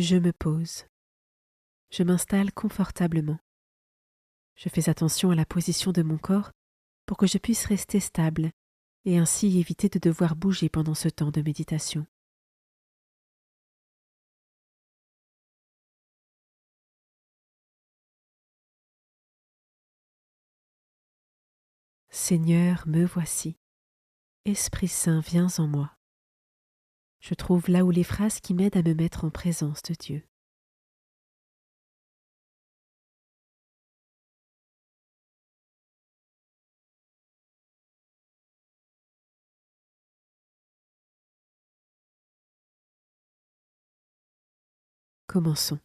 Je me pose. Je m'installe confortablement. Je fais attention à la position de mon corps pour que je puisse rester stable et ainsi éviter de devoir bouger pendant ce temps de méditation. Seigneur, me voici. Esprit Saint, viens en moi. Je trouve là où les phrases qui m'aident à me mettre en présence de Dieu. Commençons.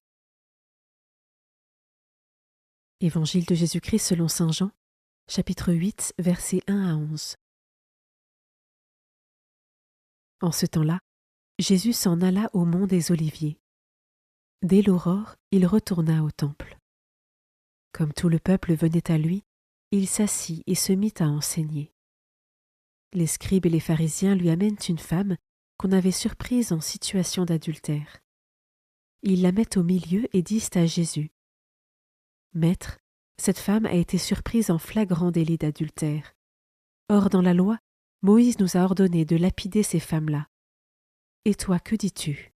Évangile de Jésus-Christ selon saint Jean, chapitre 8, versets 1 à 11. En ce temps-là, Jésus s'en alla au mont des Oliviers. Dès l'aurore, il retourna au temple. Comme tout le peuple venait à lui, il s'assit et se mit à enseigner. Les scribes et les pharisiens lui amènent une femme qu'on avait surprise en situation d'adultère. Ils la mettent au milieu et disent à Jésus : « Maître, cette femme a été surprise en flagrant délit d'adultère. Or, dans la loi, Moïse nous a ordonné de lapider ces femmes-là. Et toi, que dis-tu »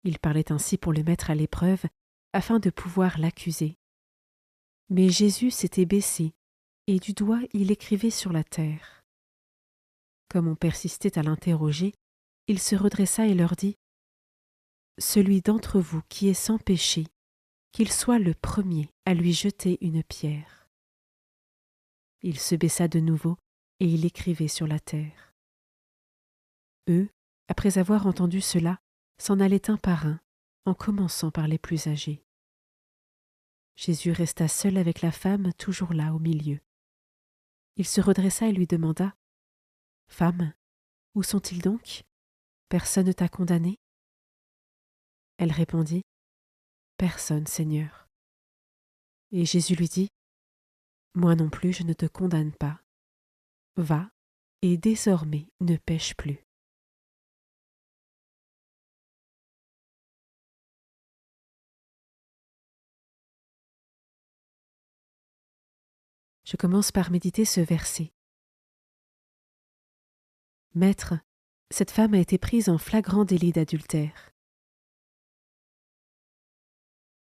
Il parlait ainsi pour le mettre à l'épreuve, afin de pouvoir l'accuser. Mais Jésus s'était baissé, et du doigt il écrivait sur la terre. Comme on persistait à l'interroger, il se redressa et leur dit : « Celui d'entre vous qui est sans péché, qu'il soit le premier à lui jeter une pierre. » Il se baissa de nouveau, et il écrivait sur la terre. Eux, après avoir entendu cela, s'en allaient un par un, en commençant par les plus âgés. Jésus resta seul avec la femme, toujours là au milieu. Il se redressa et lui demanda : « Femme, où sont-ils donc ? Personne ne t'a condamné ? » Elle répondit : « Personne, Seigneur. » Et Jésus lui dit : « Moi non plus, je ne te condamne pas. Va, et désormais ne pêche plus. » Je commence par méditer ce verset. Maître, cette femme a été prise en flagrant délit d'adultère.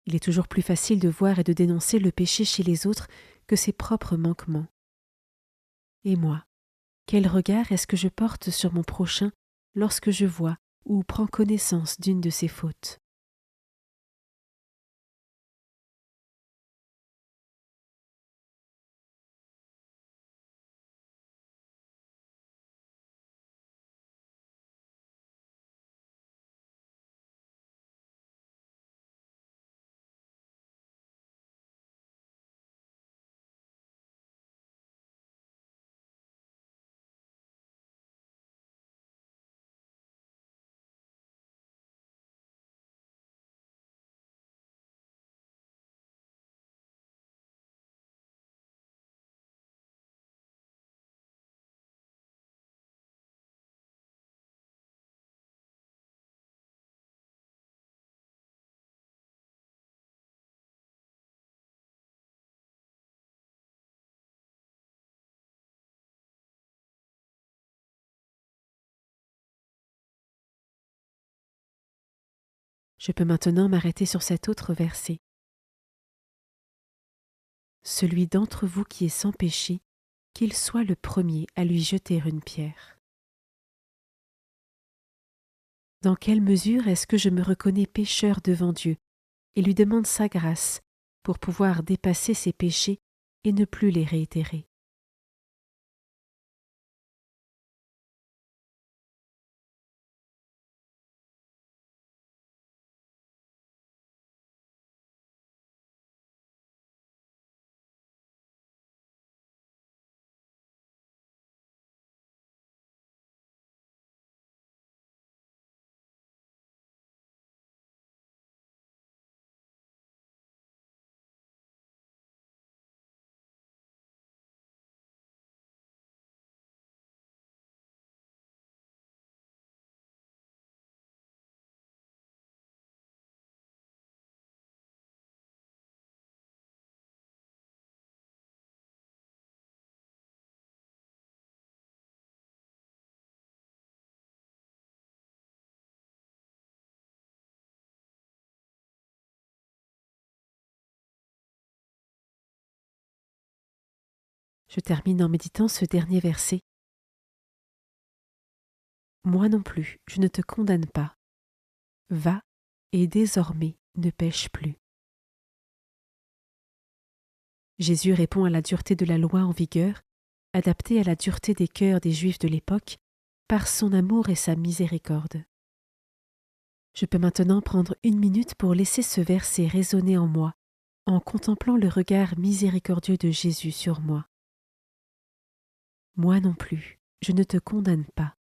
Il est toujours plus facile de voir et de dénoncer le péché chez les autres que ses propres manquements. Et moi, quel regard est-ce que je porte sur mon prochain lorsque je vois ou prends connaissance d'une de ses fautes ? Je peux maintenant m'arrêter sur cet autre verset. Celui d'entre vous qui est sans péché, qu'il soit le premier à lui jeter une pierre. Dans quelle mesure est-ce que je me reconnais pécheur devant Dieu et lui demande sa grâce pour pouvoir dépasser ses péchés et ne plus les réitérer ? Je termine en méditant ce dernier verset. Moi non plus, je ne te condamne pas. Va, et désormais ne pêche plus. Jésus répond à la dureté de la loi en vigueur, adaptée à la dureté des cœurs des Juifs de l'époque, par son amour et sa miséricorde. Je peux maintenant prendre 1 minute pour laisser ce verset résonner en moi, en contemplant le regard miséricordieux de Jésus sur moi. Moi non plus, je ne te condamne pas.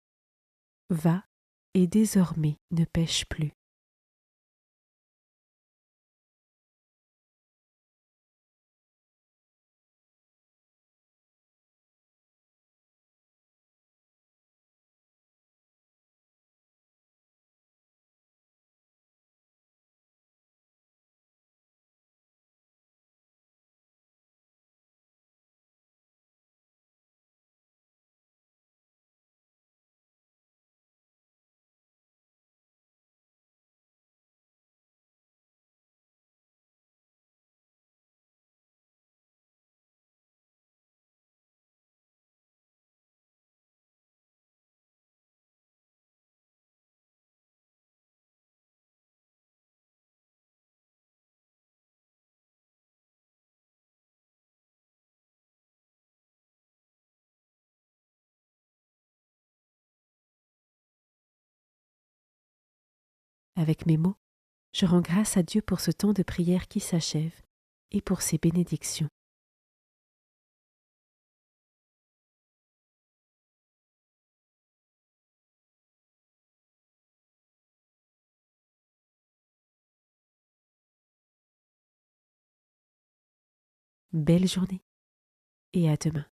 Va, et désormais ne pêche plus. Avec mes mots, je rends grâce à Dieu pour ce temps de prière qui s'achève et pour ses bénédictions. Belle journée et à demain.